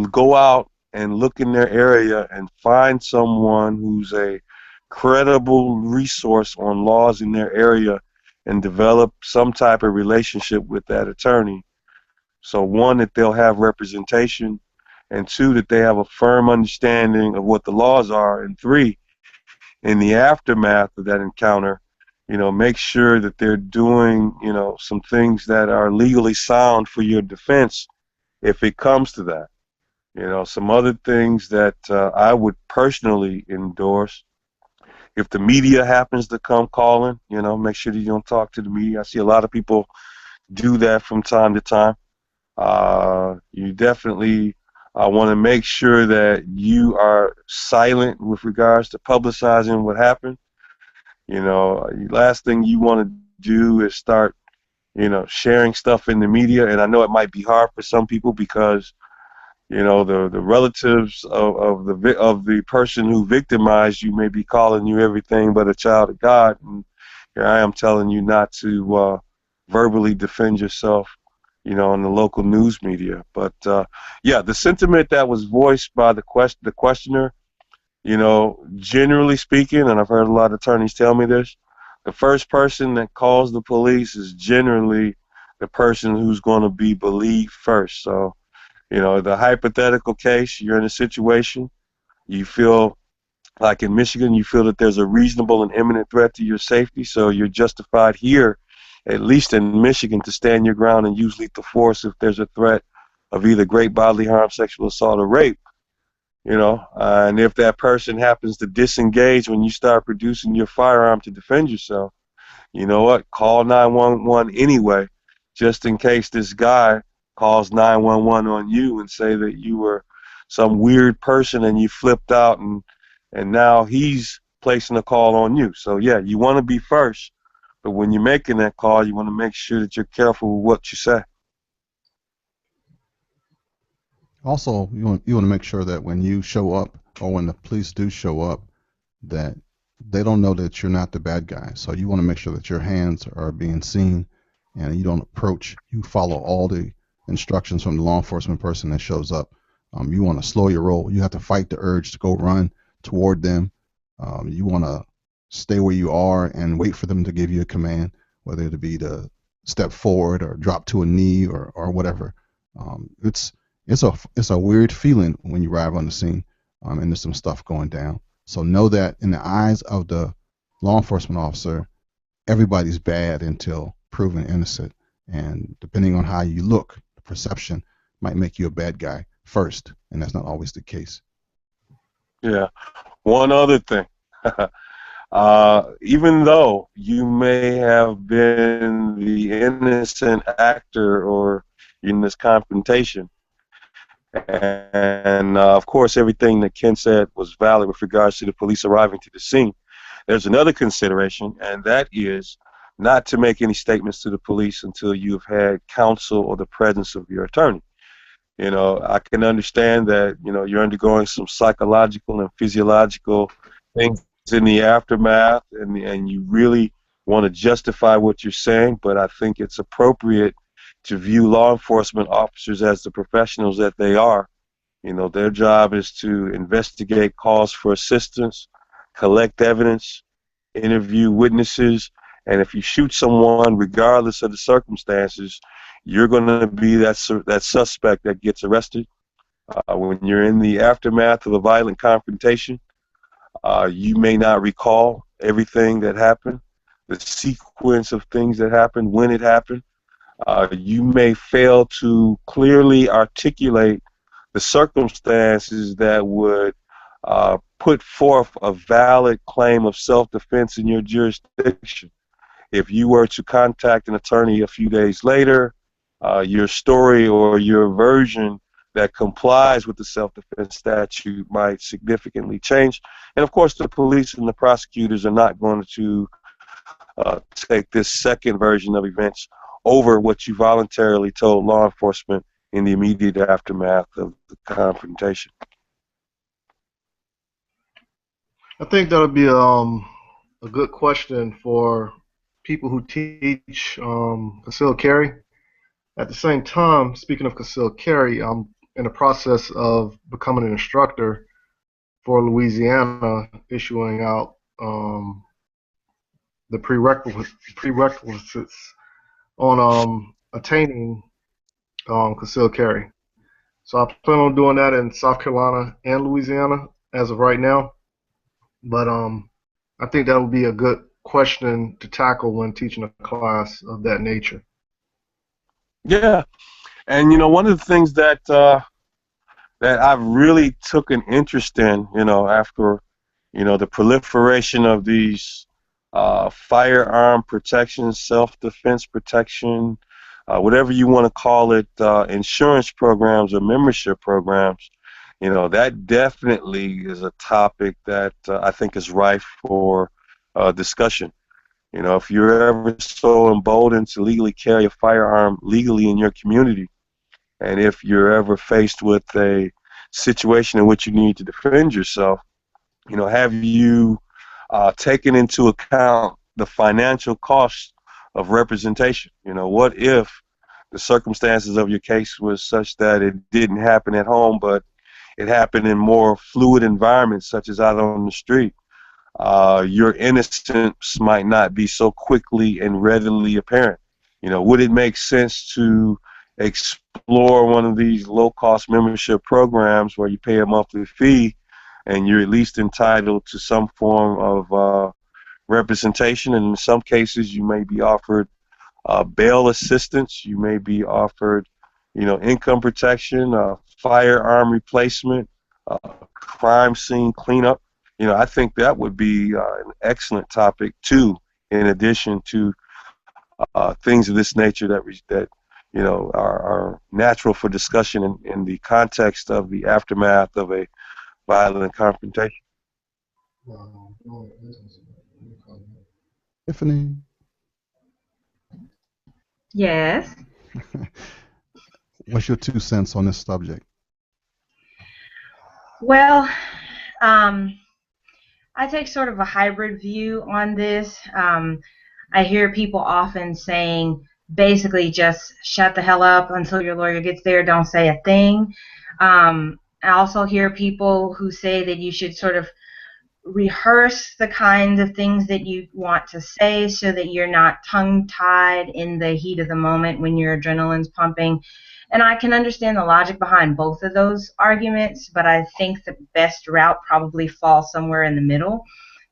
Speaker 1: go out and look in their area and find someone who's a credible resource on laws in their area and develop some type of relationship with that attorney. So one, that they'll have representation, and two, that they have a firm understanding of what the laws are, and three, in the aftermath of that encounter, make sure that they're doing, some things that are legally sound for your defense if it comes to that. Some other things that I would personally endorse. If the media happens to come calling, make sure that you don't talk to the media. I see a lot of people do that from time to time. You definitely want to make sure that you are silent with regards to publicizing what happened. Last thing you want to do is start, sharing stuff in the media. And I know it might be hard for some people because, the relatives of the person who victimized you may be calling you everything but a child of God. And here I am telling you not to verbally defend yourself, in the local news media. But yeah, the sentiment that was voiced by the questioner, generally speaking, and I've heard a lot of attorneys tell me this, the first person that calls the police is generally the person who's going to be believed first. So, the hypothetical case, you're in a situation, you feel like in Michigan, you feel that there's a reasonable and imminent threat to your safety, so you're justified here, at least in Michigan, to stand your ground and use lethal force if there's a threat of either great bodily harm, sexual assault, or rape. And if that person happens to disengage when you start producing your firearm to defend yourself, you know what? Call 911 anyway, just in case this guy calls 911 on you and say that you were some weird person and you flipped out, and now he's placing a call on you. So yeah, you want to be first, but when you're making that call, you want to make sure that you're careful with what you say.
Speaker 3: Also, you want to make sure that when you show up, or when the police do show up, that they don't know that you're not the bad guy. So you want to make sure that your hands are being seen, and you don't approach. You follow all the instructions from the law enforcement person that shows up. You want to slow your roll. You have to fight the urge to go run toward them. You want to stay where you are and wait for them to give you a command, whether it be to step forward or drop to a knee or whatever. It's a weird feeling when you arrive on the scene, and there's some stuff going down. So know that in the eyes of the law enforcement officer, everybody's bad until proven innocent. And depending on how you look, the perception might make you a bad guy first, and that's not always the case.
Speaker 1: Yeah. One other thing. Even though you may have been the innocent actor or in this confrontation, and of course everything that Ken said was valid with regards to the police arriving to the scene, there's another consideration, and that is not to make any statements to the police until you've had counsel or the presence of your attorney. I can understand that, you're undergoing some psychological and physiological things in the aftermath, and you really want to justify what you're saying, but I think it's appropriate to view law enforcement officers as the professionals that they are. Their job is to investigate calls for assistance, collect evidence, interview witnesses, and if you shoot someone, regardless of the circumstances, you're going to be that suspect that gets arrested. When you're in the aftermath of a violent confrontation, you may not recall everything that happened, the sequence of things that happened, when it happened. You may fail to clearly articulate the circumstances that would put forth a valid claim of self-defense in your jurisdiction. If you were to contact an attorney a few days later, your story or your version that complies with the self-defense statute might significantly change. And of course, the police and the prosecutors are not going to take this second version of events over what you voluntarily told law enforcement in the immediate aftermath of the confrontation.
Speaker 4: I think that'll be a good question for people who teach concealed carry. At the same time, speaking of concealed carry, I'm in the process of becoming an instructor for Louisiana, issuing out the prerequisites on attaining concealed carry. So I plan on doing that in South Carolina and Louisiana as of right now. But I think that would be a good question to tackle when teaching a class of that nature.
Speaker 1: Yeah, and one of the things that that I've really took an interest in, after the proliferation of these firearm protection, self-defense protection, whatever you want to call it, insurance programs or membership programs. That definitely is a topic that I think is rife for discussion. If you're ever so emboldened to legally carry a firearm legally in your community, and if you're ever faced with a situation in which you need to defend yourself, have you taken into account the financial cost of representation? What if the circumstances of your case was such that it didn't happen at home, but it happened in more fluid environments, such as out on the street? Your innocence might not be so quickly and readily apparent. Would it make sense to explore one of these low-cost membership programs where you pay a monthly fee and you're at least entitled to some form of representation? And in some cases, you may be offered bail assistance. You may be offered, income protection, firearm replacement, crime scene cleanup. I think that would be an excellent topic too, in addition to things of this nature that are natural for discussion in the context of the aftermath of a violent confrontation.
Speaker 3: Tiffany.
Speaker 2: Yes.
Speaker 3: What's your 2 cents on this subject?
Speaker 2: Well, I take sort of a hybrid view on this. I hear people often saying, basically, just shut the hell up until your lawyer gets there, don't say a thing. I also hear people who say that you should sort of rehearse the kinds of things that you want to say so that you're not tongue-tied in the heat of the moment when your adrenaline's pumping. And I can understand the logic behind both of those arguments, but I think the best route probably falls somewhere in the middle,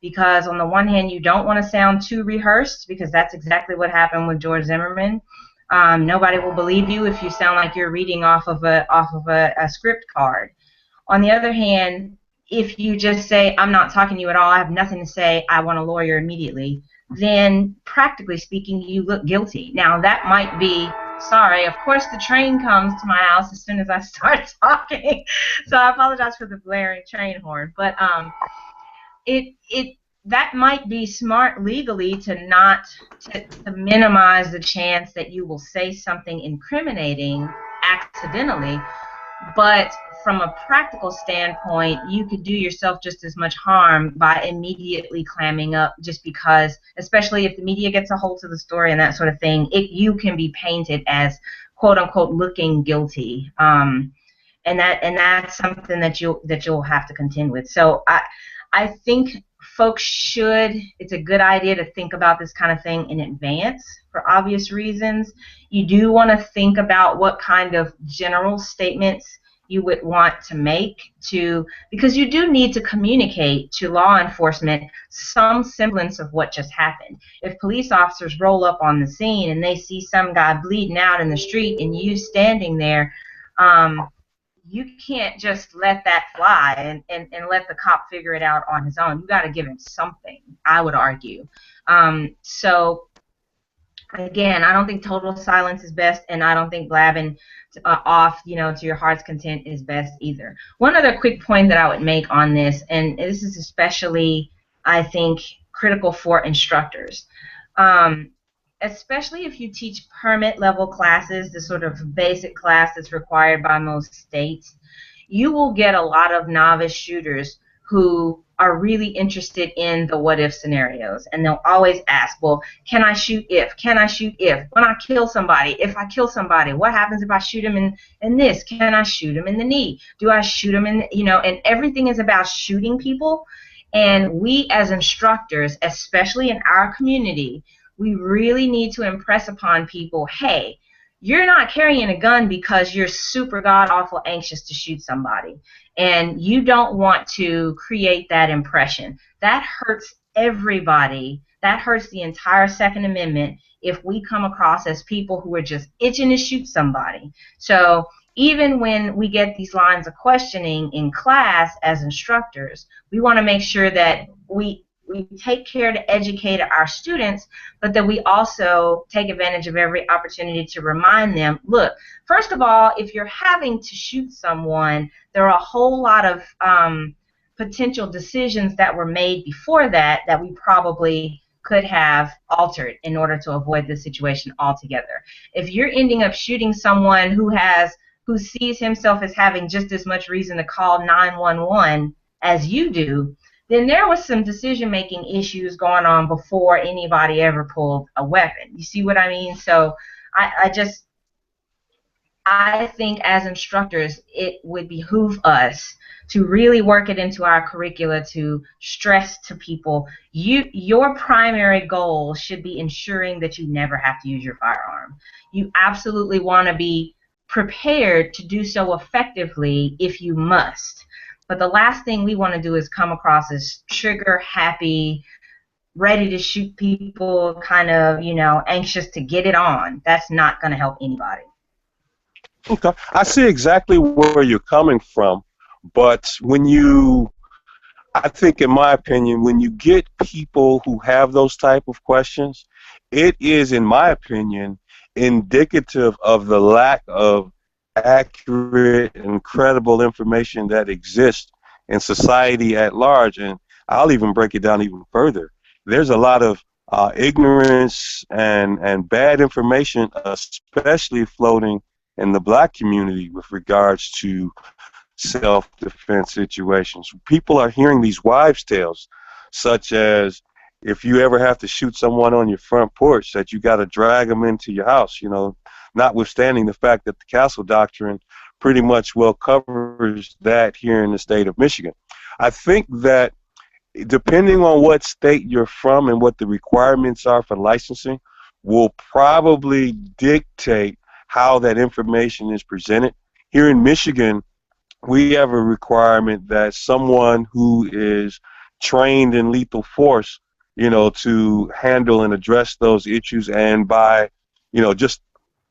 Speaker 2: because on the one hand, you don't want to sound too rehearsed, because that's exactly what happened with George Zimmerman. Nobody will believe you if you sound like you're reading off of a script card. On the other hand, if you just say, I'm not talking to you at all, I have nothing to say, I want a lawyer immediately, then practically speaking, you look guilty. Now, that might be, sorry, of course the train comes to my house as soon as I start talking, so I apologize for the blaring train horn, but that might be smart legally to not to minimize the chance that you will say something incriminating accidentally. But from a practical standpoint, you could do yourself just as much harm by immediately clamming up, just because, especially if the media gets a hold of the story and that sort of thing, you can be painted as quote unquote looking guilty, and that's something that you'll have to contend with. So I think folks it's a good idea to think about this kind of thing in advance for obvious reasons. You do want to think about what kind of general statements you would want to make because you do need to communicate to law enforcement some semblance of what just happened. If police officers roll up on the scene and they see some guy bleeding out in the street and you standing there, you can't just let that fly and let the cop figure it out on his own. You got to give him something, I would argue. So again, I don't think total silence is best, and I don't think blabbing off, to your heart's content is best either. One other quick point that I would make on this, and this is especially, I think, critical for instructors, especially if you teach permit level classes, the sort of basic class that's required by most states, you will get a lot of novice shooters who are really interested in the what if scenarios, and they'll always ask, well, can I shoot if? Can I shoot if? When I kill somebody, if I kill somebody, what happens if I shoot him in this? Can I shoot him in the knee? Do I shoot him in, and everything is about shooting people. And we as instructors, especially in our community, we really need to impress upon people, hey, you're not carrying a gun because you're super god-awful anxious to shoot somebody. And you don't want to create that impression. That hurts everybody. That hurts the entire Second Amendment if we come across as people who are just itching to shoot somebody. So even when we get these lines of questioning in class as instructors, we want to make sure that we take care to educate our students, but that we also take advantage of every opportunity to remind them, look, first of all, if you're having to shoot someone, there are a whole lot of potential decisions that were made before that we probably could have altered in order to avoid this situation altogether. If you're ending up shooting someone who sees himself as having just as much reason to call 911 as you do, then there was some decision-making issues going on before anybody ever pulled a weapon. You see what I mean? So I think as instructors, it would behoove us to really work it into our curricula to stress to people, your primary goal should be ensuring that you never have to use your firearm. You absolutely want to be prepared to do so effectively if you must. But the last thing we want to do is come across as trigger happy, ready to shoot people, kind of, anxious to get it on. That's not going to help anybody.
Speaker 1: Okay. I see exactly where you're coming from, but I think in my opinion, when you get people who have those type of questions, it is, in my opinion, indicative of the lack of accurate and credible information that exists in society at large. And I'll even break it down even further. There's a lot of ignorance and bad information, especially floating in the black community with regards to self-defense situations. People are hearing these wives' tales, such as if you ever have to shoot someone on your front porch, that you got to drag them into your house, notwithstanding the fact that the Castle Doctrine pretty much well covers that here in the state of Michigan. I think that depending on what state you're from and what the requirements are for licensing will probably dictate how that information is presented. Here in Michigan, we have a requirement that someone who is trained in lethal force, to handle and address those issues, and by, just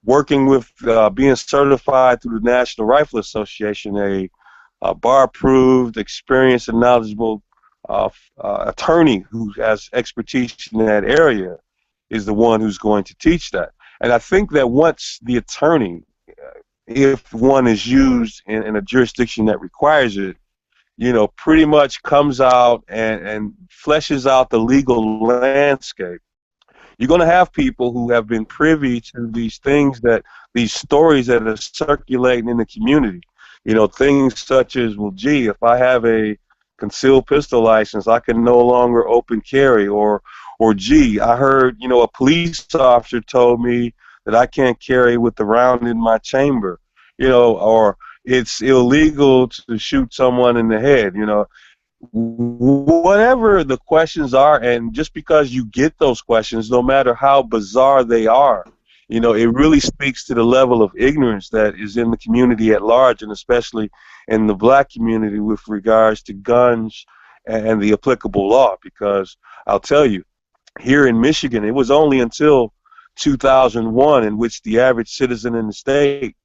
Speaker 1: working with being certified through the National Rifle Association, a bar-approved, experienced, and knowledgeable attorney who has expertise in that area is the one who's going to teach that. And I think that once the attorney, if one is used in a jurisdiction that requires it, pretty much comes out and fleshes out the legal landscape, you're going to have people who have been privy to these stories that are circulating in the community. Things such as, well, gee, if I have a concealed pistol license, I can no longer open carry, or gee, I heard, a police officer told me that I can't carry with the round in my chamber, or it's illegal to shoot someone in the head, whatever the questions are. And just because you get those questions, no matter how bizarre they are, You know, it really speaks to the level of ignorance that is in the community at large, and especially in the black community with regards to guns and the applicable law. Because I'll tell you, here in Michigan, it was only until 2001 in which the average citizen in the state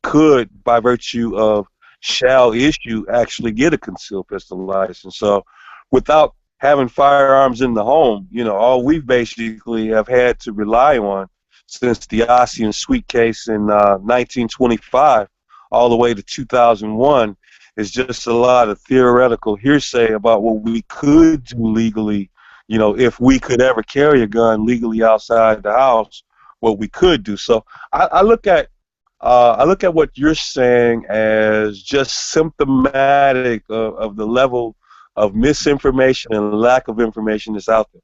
Speaker 1: could, by virtue of shall issue, actually get a concealed pistol license. So without having firearms in the home, you know, all we basically have had to rely on since the Ossie and Sweet case in 1925 all the way to 2001 is just a lot of theoretical hearsay about what we could do legally, you know, if we could ever carry a gun legally outside the house, what we could do. So I look at what you're saying as just symptomatic of the level of misinformation and lack of information that's out there.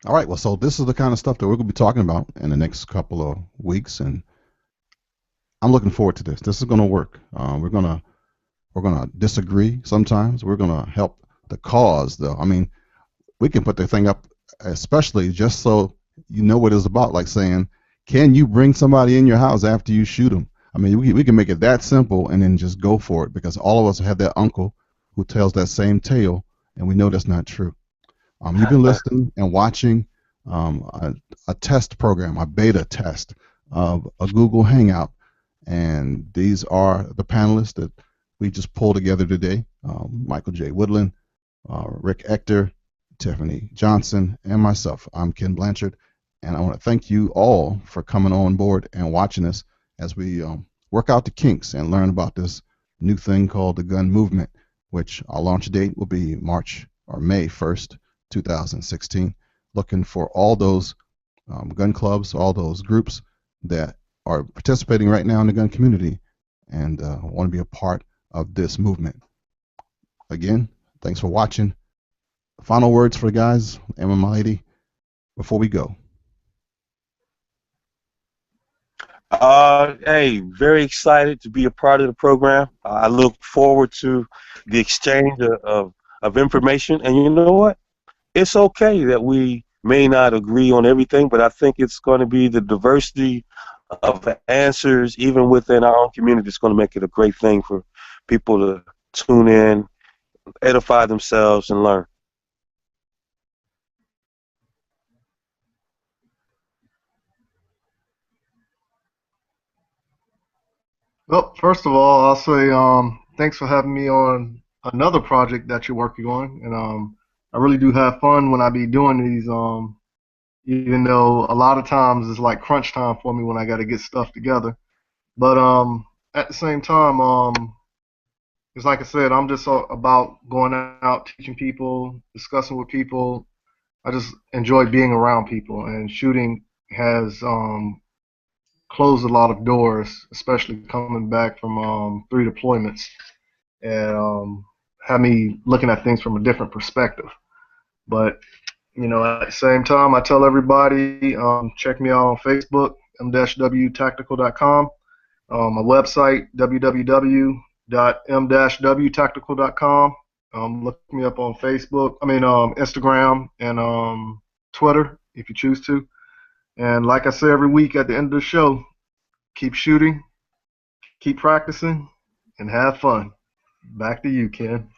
Speaker 3: All right, well, so this is the kind of stuff that we're going to be talking about in the next couple of weeks, and I'm looking forward to this. This is going to work. We're gonna disagree sometimes. We're going to help the cause, though. I mean, we can put the thing up, especially just so you know what it's about, like saying, can you bring somebody in your house after you shoot them? I mean, we can make it that simple and then just go for it, because all of us have that uncle who tells that same tale, and we know that's not true. You've been listening and watching a test program, a beta test of a Google Hangout, and these are the panelists that we just pulled together today: Michael J. Woodland, Rick Ector, Tiffany Johnson, and myself. I'm Kenn Blanchard, and I want to thank you all for coming on board and watching us as we work out the kinks and learn about this new thing called the gun movement, which our launch date will be May 1st, 2016. Looking for all those gun clubs, all those groups that are participating right now in the gun community and want to be a part of this movement. Again, thanks for watching. Final words for the guys, Emma, my lady, before we go.
Speaker 1: Hey, very excited to be a part of the program. I look forward to the exchange of information. And you know what? It's okay that we may not agree on everything, but I think it's going to be the diversity of answers, even within our own community, that's going to make it a great thing for people to tune in, edify themselves, and learn.
Speaker 4: Well, first of all, I'll say thanks for having me on another project that you're working on, and I really do have fun when I be doing these. Even though a lot of times it's like crunch time for me when I got to get stuff together, but at the same time, it's like I said, I'm just about going out, teaching people, discussing with people. I just enjoy being around people, and shooting has closed a lot of doors, especially coming back from 3 deployments, and had me looking at things from a different perspective. But you know, at the same time, I tell everybody, check me out on Facebook, m-wtactical.com, my website, www.m-wtactical.com. Look me up on Facebook, Instagram, and Twitter if you choose to. And like I say every week at the end of the show, keep shooting, keep practicing, and have fun. Back to you, Ken.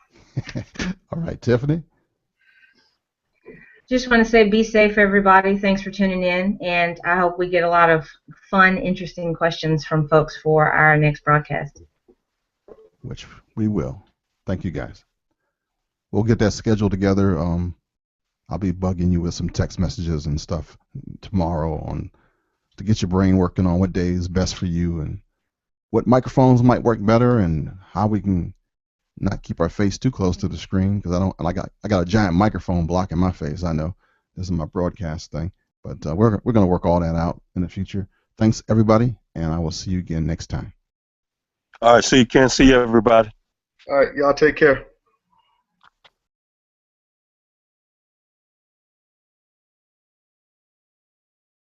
Speaker 3: All right, Tiffany.
Speaker 2: Just want to say be safe, everybody. Thanks for tuning in, and I hope we get a lot of fun, interesting questions from folks for our next broadcast.
Speaker 3: Which we will. Thank you, guys. We'll get that scheduled together. I'll be bugging you with some text messages and stuff tomorrow to get your brain working on what day is best for you and what microphones might work better and how we can not keep our face too close to the screen, because I got a giant microphone blocking my face. I know this is my broadcast thing, but we're going to work all that out in the future. Thanks, everybody, and I will see you again next time.
Speaker 1: All right, see you, Ken. See you, everybody.
Speaker 4: All right, y'all take care.